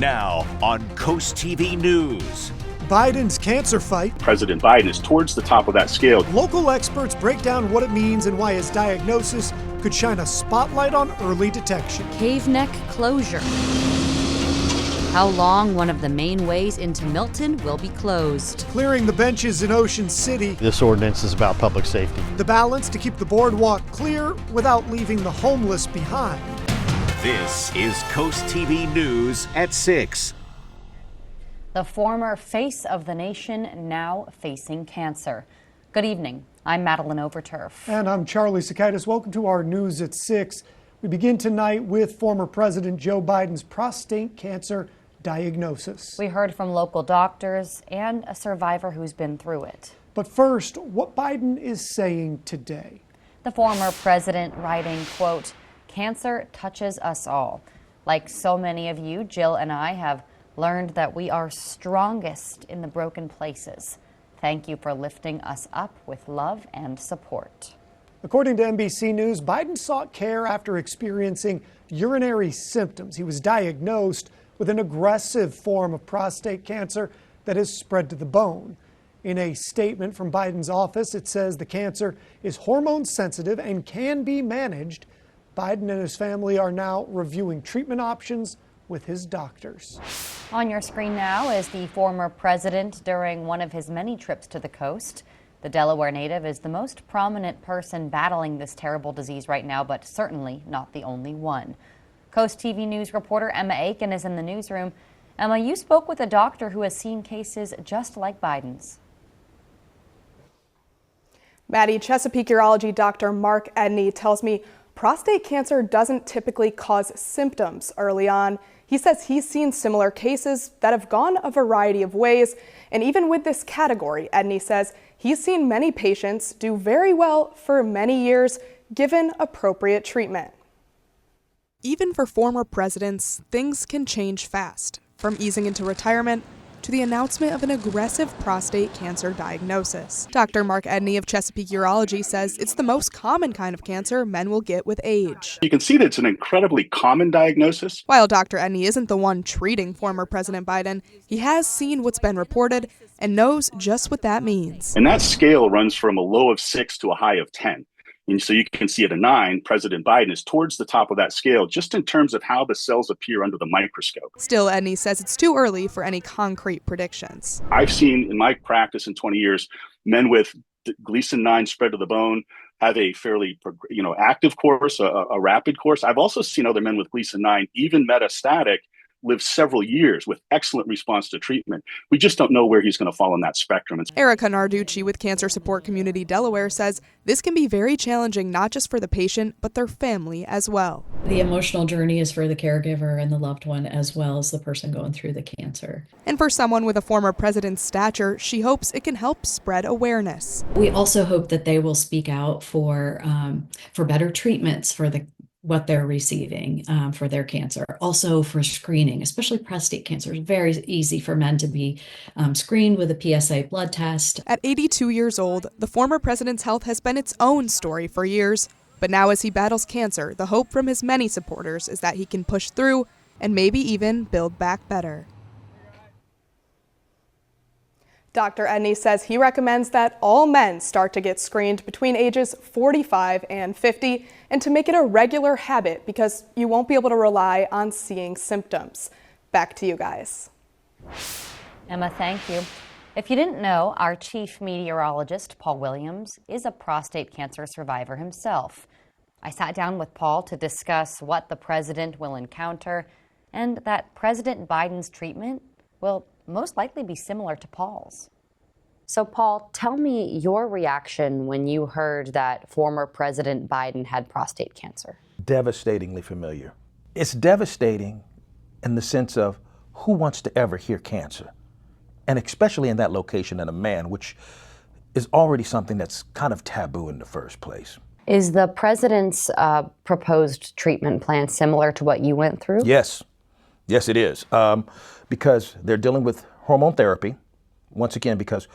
Now on CoastTV News. Biden's cancer fight. President Biden is towards the top of that scale. Local experts break down what it means and why his diagnosis could shine a spotlight on early detection. Cave neck closure. How long one of the main ways into Milton will be closed. Clearing the benches in Ocean City. This ordinance is about public safety. The balance to keep the boardwalk clear without leaving the homeless behind. This is CoastTV News at 6. The former face of the nation now facing cancer. Good evening. I'm Madeline Overturf. And I'm Charlie Sakaitis. Welcome to our News at 6. We begin tonight with former President Joe Biden's prostate cancer diagnosis. We heard from local doctors and a survivor who's been through it. But first, what Biden is saying today. The former president writing, quote, "Cancer touches us all. Like so many of you, Jill and I have learned that we are strongest in the broken places. Thank you for lifting us up with love and support." According to NBC News, Biden sought care after experiencing urinary symptoms. He was diagnosed with an aggressive form of prostate cancer that has spread to the bone. In a statement from Biden's office, it says the cancer is hormone sensitive and can be managed. Biden and his family are now reviewing treatment options with his doctors. On your screen now is the former president during one of his many trips to the coast. The Delaware native is the most prominent person battling this terrible disease right now, but certainly not the only one. Coast TV News reporter Emma Aiken is in the newsroom. Emma, you spoke with a doctor who has seen cases just like Biden's. Maddie, Chesapeake urology doctor Mark Edney tells me prostate cancer doesn't typically cause symptoms early on. He says he's seen similar cases that have gone a variety of ways. And even with this category, Edney says he's seen many patients do very well for many years given appropriate treatment. Even for former presidents, things can change fast, from easing into retirement to the announcement of an aggressive prostate cancer diagnosis. Dr. Mark Edney of Chesapeake Urology says it's the most common kind of cancer men will get with age. You can see that it's an incredibly common diagnosis. While Dr. Edney isn't the one treating former President Biden, he has seen what's been reported and knows just what that means. And that scale runs from a low of 6 to a high of 10. And so you can see at a 9, President Biden is towards the top of that scale just in terms of how the cells appear under the microscope. Still, Edney says it's too early for any concrete predictions. I've seen in my practice in 20 years, men with Gleason 9 spread to the bone have a fairly active course, a rapid course. I've also seen other men with Gleason 9, even metastatic, live several years with excellent response to treatment. We just don't know where he's going to fall on that spectrum. Erica Narducci with Cancer Support Community Delaware says this can be very challenging not just for the patient, but their family as well. The emotional journey is for the caregiver and the loved one as well as the person going through the cancer. And for someone with a former president's stature, she hopes it can help spread awareness. We also hope that they will speak out for better treatments for what they're receiving for their cancer. Also for screening, especially prostate cancer. It's very easy for men to be screened with a PSA blood test. At 82 years old, the former president's health has been its own story for years. But now as he battles cancer, the hope from his many supporters is that he can push through and maybe even build back better. Dr. Edney says he recommends that all men start to get screened between ages 45 and 50 and to make it a regular habit because you won't be able to rely on seeing symptoms. Back to you guys. Emma, thank you. If you didn't know, our chief meteorologist, Paul Williams, is a prostate cancer survivor himself. I sat down with Paul to discuss what the president will encounter and that President Biden's treatment will most likely be similar to Paul's. So, Paul, tell me your reaction when you heard that former President Biden had prostate cancer. Devastatingly familiar. It's devastating in the sense of who wants to ever hear cancer? And especially in that location in a man, which is already something that's kind of taboo in the first place. Is the president's proposed treatment plan similar to what you went through? Yes. Yes, it is. Because they're dealing with hormone therapy, once again, because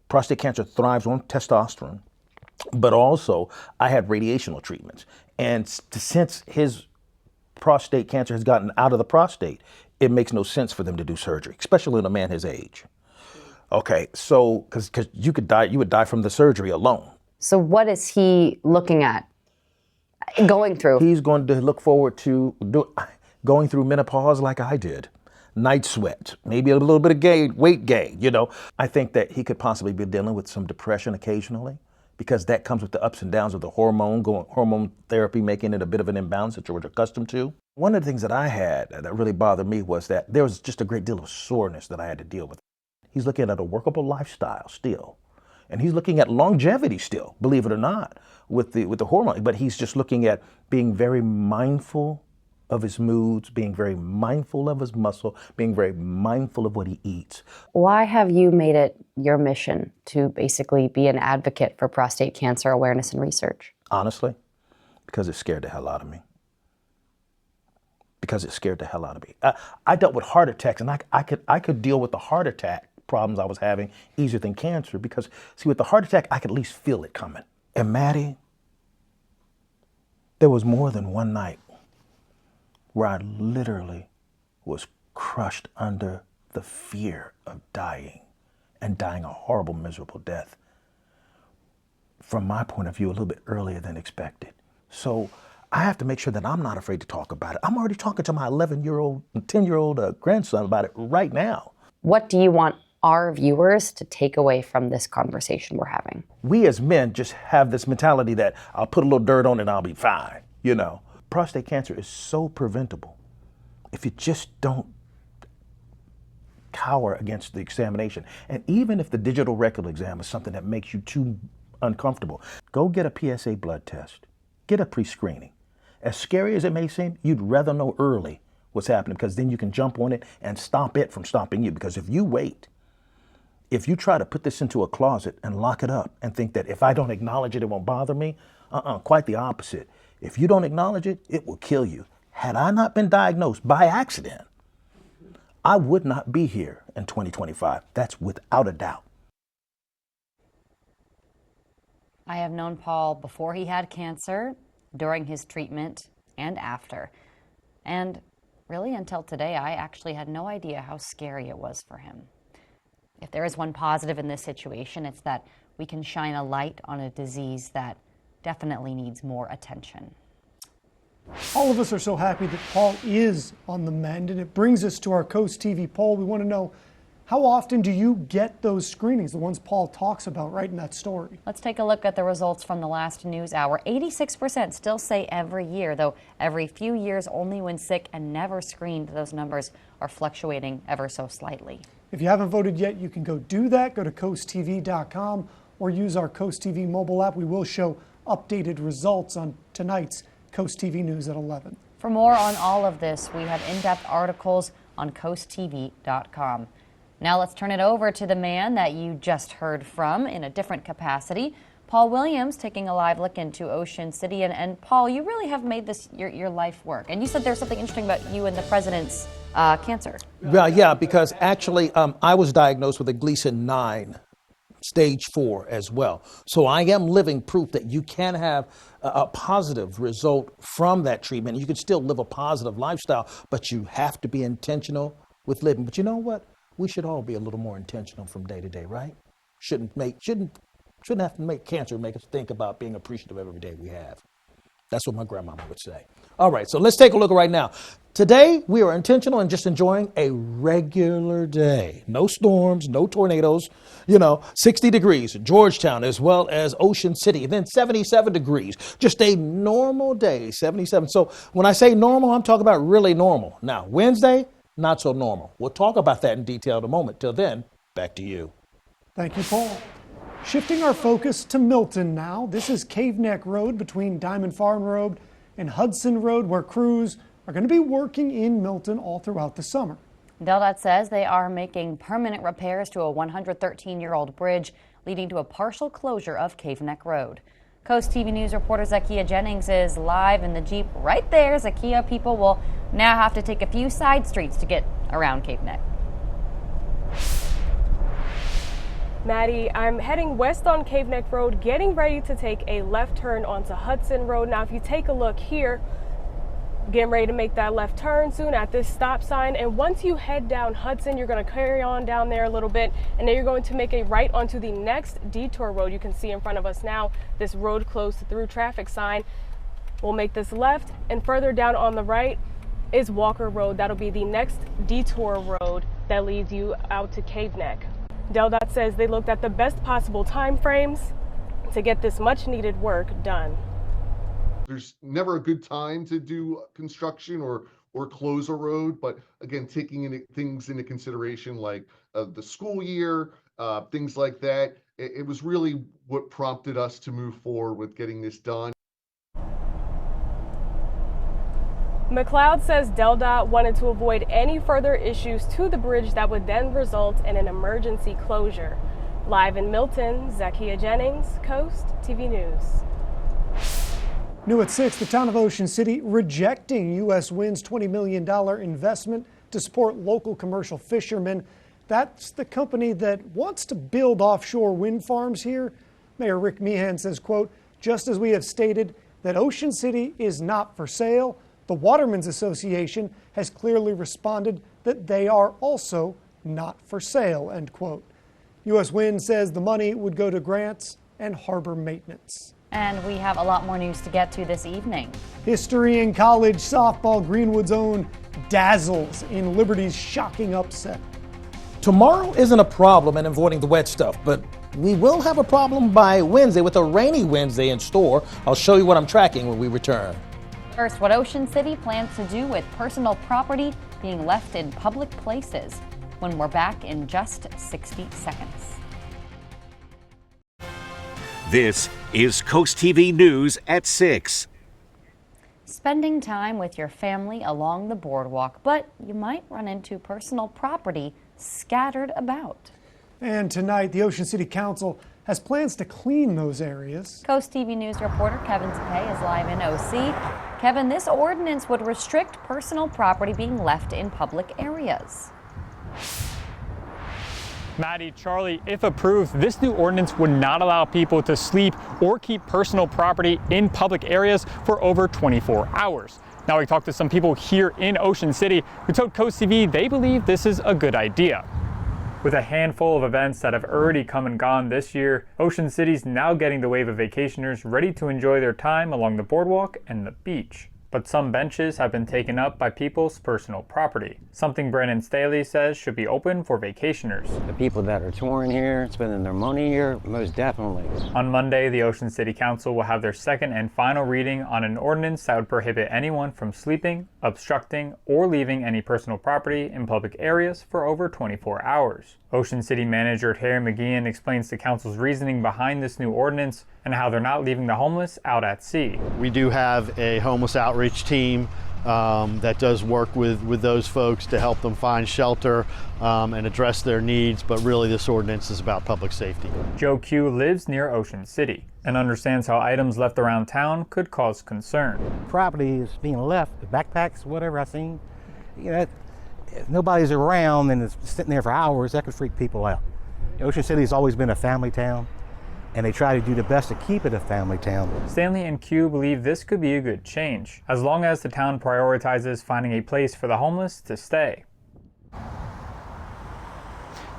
prostate cancer thrives on testosterone, but also I had radiational treatments. And since his prostate cancer has gotten out of the prostate, it makes no sense for them to do surgery, especially in a man his age. Okay, so because you would die from the surgery alone. So what is he looking at going through? He's going to look forward to going through menopause like I did. Night sweat, maybe a little bit of weight gain, you know. I think that he could possibly be dealing with some depression occasionally, because that comes with the ups and downs of the hormone therapy, making it a bit of an imbalance that you're accustomed to. One of the things that I had that really bothered me was that there was just a great deal of soreness that I had to deal with. He's looking at a workable lifestyle still. And he's looking at longevity still, believe it or not, with the hormone. But he's just looking at being very mindful of his moods, being very mindful of his muscle, being very mindful of what he eats. Why have you made it your mission to basically be an advocate for prostate cancer awareness and research? Honestly, because it scared the hell out of me. Because it scared the hell out of me. I dealt with heart attacks, and I could deal with the heart attack problems I was having easier than cancer, because, see, with the heart attack, I could at least feel it coming. And Maddie, there was more than one night where I literally was crushed under the fear of dying, and dying a horrible, miserable death. From my point of view, a little bit earlier than expected. So I have to make sure that I'm not afraid to talk about it. I'm already talking to my 11-year-old and 10-year-old grandson about it right now. What do you want our viewers to take away from this conversation we're having? We as men just have this mentality that I'll put a little dirt on it and I'll be fine, you know. Prostate cancer is so preventable if you just don't cower against the examination. And even if the digital rectal exam is something that makes you too uncomfortable, go get a PSA blood test. Get a pre-screening. As scary as it may seem, you'd rather know early what's happening, because then you can jump on it and stop it from stopping you. Because if you wait, if you try to put this into a closet and lock it up and think that if I don't acknowledge it, it won't bother me, quite the opposite. If you don't acknowledge it, it will kill you. Had I not been diagnosed by accident, I would not be here in 2025. That's without a doubt. I have known Paul before he had cancer, during his treatment, and after. And really, until today, I actually had no idea how scary it was for him. If there is one positive in this situation, it's that we can shine a light on a disease that definitely needs more attention. All of us are so happy that Paul is on the mend, and it brings us to our Coast TV poll. We want to know, how often do you get those screenings, the ones Paul talks about right in that story? Let's take a look at the results from the last news hour. 86% still say every year, though every few years only when sick and never screened. Those numbers are fluctuating ever so slightly. If you haven't voted yet, you can go do that. Go to CoastTV.com or use our Coast TV mobile app. We will show updated results on tonight's Coast TV News at 11. For more on all of this, we have in-depth articles on CoastTV.com. Now let's turn it over to the man that you just heard from in a different capacity, Paul Williams, taking a live look into Ocean City. And Paul, you really have made this your life work. And you said there's something interesting about you and the president's cancer. Yeah, because actually I was diagnosed with a Gleason 9, stage 4 as well. So I am living proof that you can have a positive result from that treatment. You can still live a positive lifestyle, but you have to be intentional with living. But you know what? We should all be a little more intentional from day to day, right? Shouldn't have to make cancer make us think about being appreciative of every day we have. That's what my grandmama would say. All right, so let's take a look right now. Today, we are intentional and just enjoying a regular day. No storms, no tornadoes, 60 degrees in Georgetown as well as Ocean City, then 77 degrees. Just a normal day, 77. So when I say normal, I'm talking about really normal. Now, Wednesday, not so normal. We'll talk about that in detail in a moment. Till then, back to you. Thank you, Paul. Shifting our focus to Milton now. This is Cave Neck Road between Diamond Farm Road and Hudson Road, where crews are going to be working in Milton all throughout the summer. DelDOT says they are making permanent repairs to a 113-year-old bridge, leading to a partial closure of Cave Neck Road. Coast TV News reporter Zakia Jennings is live in the Jeep right there. Zakia, people will now have to take a few side streets to get around Cave Neck. Maddie, I'm heading west on Cave Neck Road, getting ready to take a left turn onto Hudson Road. Now, if you take a look here, Getting ready to make that left turn soon at this stop sign, and once you head down Hudson, you're going to carry on down there a little bit, and then you're going to make a right onto the next detour road. You can see in front of us now this road closed through traffic sign. We'll make this left, and further down on the right is Walker Road. That'll be the next detour road that leads you out to Cave Neck. DelDOT says they looked at the best possible time frames to get this much needed work done. There's never a good time to do construction or close a road, but again, taking things into consideration like the school year, things like that, it was really what prompted us to move forward with getting this done. McLeod says DelDOT wanted to avoid any further issues to the bridge that would then result in an emergency closure. Live in Milton, Zakia Jennings, Coast TV News. New at 6, the town of Ocean City rejecting U.S. Wind's $20 million investment to support local commercial fishermen. That's the company that wants to build offshore wind farms here. Mayor Rick Meehan says, quote, just as we have stated that Ocean City is not for sale, the Watermen's Association has clearly responded that they are also not for sale, end quote. U.S. Wind says the money would go to grants and harbor maintenance. And we have a lot more news to get to this evening. History in college softball, Greenwood's own dazzles in Liberty's shocking upset. Tomorrow isn't a problem in avoiding the wet stuff, but we will have a problem by Wednesday with a rainy Wednesday in store. I'll show you what I'm tracking when we return. First, what Ocean City plans to do with personal property being left in public places when we're back in just 60 seconds. This is Coast TV News at 6. Spending time with your family along the boardwalk, but you might run into personal property scattered about. And tonight, the Ocean City Council has plans to clean those areas. Coast TV News reporter Kevin Zapay is live in OC. Kevin, this ordinance would restrict personal property being left in public areas. Maddie, Charlie, if approved, this new ordinance would not allow people to sleep or keep personal property in public areas for over 24 hours. Now, we talked to some people here in Ocean City who told Coast TV they believe this is a good idea. With a handful of events that have already come and gone this year, Ocean City's now getting the wave of vacationers ready to enjoy their time along the boardwalk and the beach. But some benches have been taken up by people's personal property, something Brandon Staley says should be open for vacationers. The people that are touring here, spending their money here, most definitely. On Monday, the Ocean City Council will have their second and final reading on an ordinance that would prohibit anyone from sleeping, obstructing, or leaving any personal property in public areas for over 24 hours. Ocean City Manager Terry McGeehan explains the council's reasoning behind this new ordinance and how they're not leaving the homeless out at sea. We do have a homeless outreach team that does work with those folks to help them find shelter and address their needs, but really this ordinance is about public safety. Joe Q lives near Ocean City and understands how items left around town could cause concern. Property is being left, the backpacks, whatever I've seen, you know, if nobody's around and it's sitting there for hours, that could freak people out. Ocean City has always been a family town, and they try to do the best to keep it a family town. Stanley and Q believe this could be a good change, as long as the town prioritizes finding a place for the homeless to stay.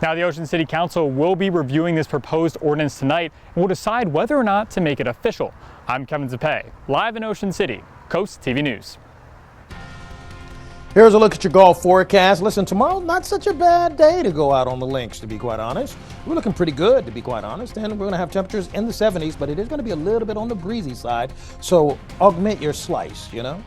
Now, the Ocean City Council will be reviewing this proposed ordinance tonight and will decide whether or not to make it official. I'm Kevin Zapay, live in Ocean City, Coast TV News. Here's a look at your golf forecast. Listen, tomorrow, not such a bad day to go out on the links, to be quite honest. We're looking pretty good, to be quite honest, and we're going to have temperatures in the 70s, but it is going to be a little bit on the breezy side, so augment your slice, you know?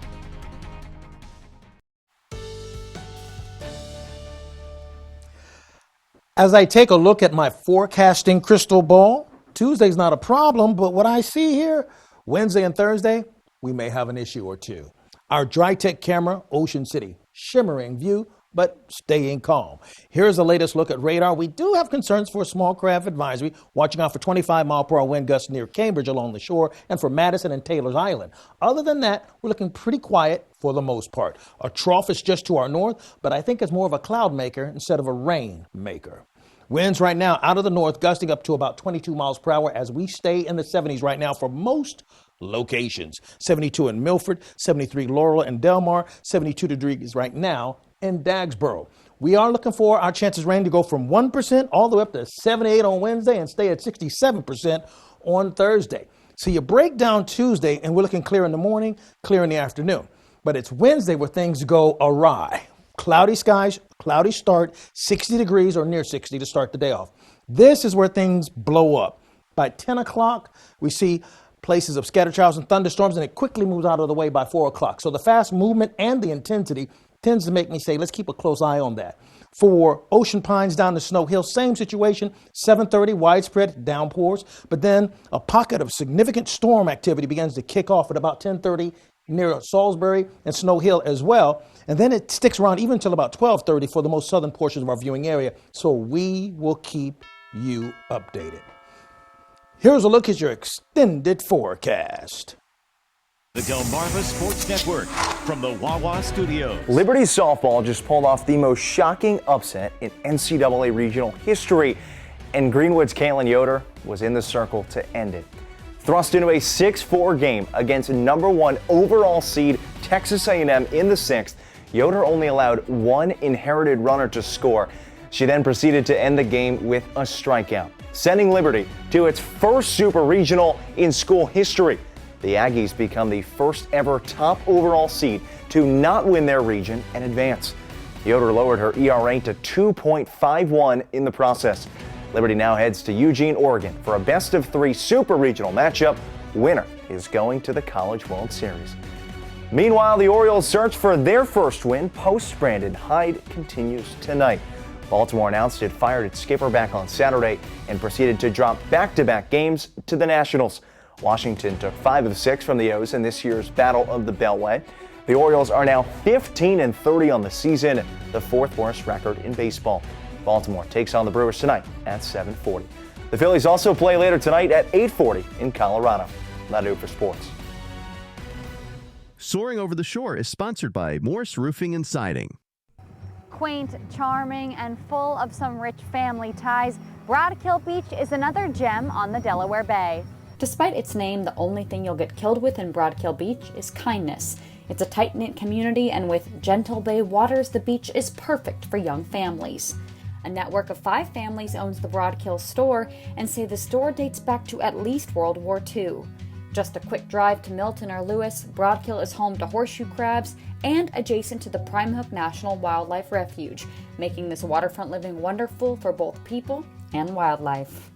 As I take a look at my forecasting crystal ball, Tuesday's not a problem, but what I see here, Wednesday and Thursday, we may have an issue or two. Our dry-tech camera, Ocean City, shimmering view, but staying calm. Here's the latest look at radar. We do have concerns for a small craft advisory, watching out for 25-mile-per-hour wind gusts near Cambridge along the shore and for Madison and Taylor's Island. Other than that, we're looking pretty quiet for the most part. A trough is just to our north, but I think it's more of a cloud maker instead of a rain maker. Winds right now out of the north, gusting up to about 22 miles per hour as we stay in the 70s right now for most locations. 72 in Milford, 73 Laurel and Delmar, 72 degrees right now in Dagsboro. We are looking for our chances of rain to go from 1% all the way up to 78 on Wednesday and stay at 67% on Thursday. So you break down Tuesday and we're looking clear in the morning, clear in the afternoon. But it's Wednesday where things go awry. Cloudy skies, cloudy start, 60 degrees or near 60 to start the day off. This is where things blow up. By 10 o'clock, we see places of scattered showers and thunderstorms, and it quickly moves out of the way by 4 o'clock. So the fast movement and the intensity tends to make me say, let's keep a close eye on that. For Ocean Pines down to Snow Hill, same situation, 7:30, widespread downpours, but then a pocket of significant storm activity begins to kick off at about 10:30 near Salisbury and Snow Hill as well. And then it sticks around even until about 12:30 for the most southern portions of our viewing area. So we will keep you updated. Here's a look at your extended forecast. The Delmarva Sports Network from the Wawa Studios. Liberty softball just pulled off the most shocking upset in NCAA regional history, and Greenwood's Caitlin Yoder was in the circle to end it. Thrust into a 6-4 game against #1 overall seed Texas A&M in the 6th, Yoder only allowed one inherited runner to score. She then proceeded to end the game with a strikeout, sending Liberty to its first super regional in school history. The Aggies become the first ever top overall seed to not win their region and advance. Yoder lowered her ERA to 2.51 in the process. Liberty now heads to Eugene, Oregon for a best-of-3 super regional matchup. Winner is going to the College World Series. Meanwhile, the Orioles' search for their first win post-Brandon Hyde continues tonight. Baltimore announced it fired its skipper back on Saturday and proceeded to drop back-to-back games to the Nationals. Washington took 5 of 6 from the O's in this year's Battle of the Beltway. The Orioles are now 15-30 on the season, the 4th worst record in baseball. Baltimore takes on the Brewers tonight at 7:40. The Phillies also play later tonight at 8:40 in Colorado. That'll do it for sports. Soaring Over the Shore is sponsored by Morse Roofing and Siding. Quaint, charming, and full of some rich family ties, Broadkill Beach is another gem on the Delaware Bay. Despite its name, the only thing you'll get killed with in Broadkill Beach is kindness. It's a tight-knit community, and with gentle bay waters, the beach is perfect for young families. A network of 5 families owns the Broadkill store and say the store dates back to at least World War II. Just a quick drive to Milton or Lewis, Broadkill is home to horseshoe crabs and adjacent to the Prime Hook National Wildlife Refuge, making this waterfront living wonderful for both people and wildlife.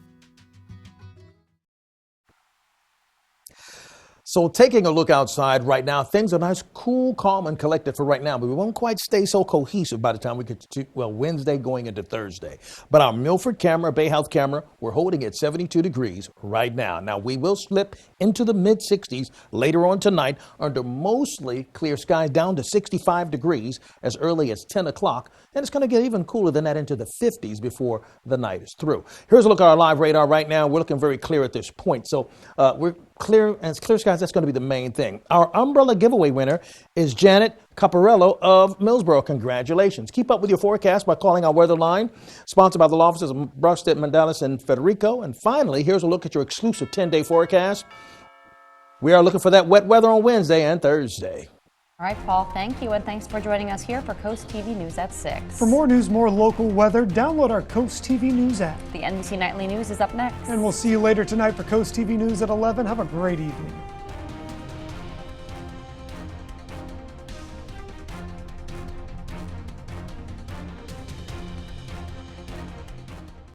So taking a look outside right now, things are nice, cool, calm, and collected for right now, but we won't quite stay so cohesive by the time we get to, Wednesday going into Thursday. But our Milford camera, Bay Health camera, we're holding at 72 degrees right now. Now, we will slip into the mid-60s later on tonight under mostly clear skies down to 65 degrees as early as 10 o'clock. And it's going to get even cooler than that into the 50s before the night is through. Here's a look at our live radar right now. We're looking very clear at this point. So we're clear, and it's clear skies. That's going to be the main thing. Our umbrella giveaway winner is Janet Caparello of Millsboro. Congratulations. Keep up with your forecast by calling our weather line, sponsored by the law offices of Brusted, Mandalis, and Federico. And finally, here's a look at your exclusive 10-day forecast. We are looking for that wet weather on Wednesday and Thursday. All right, Paul, thank you, and thanks for joining us here for Coast TV News at 6. For more news, more local weather, download our Coast TV News app. The NBC Nightly News is up next. And we'll see you later tonight for Coast TV News at 11. Have a great evening.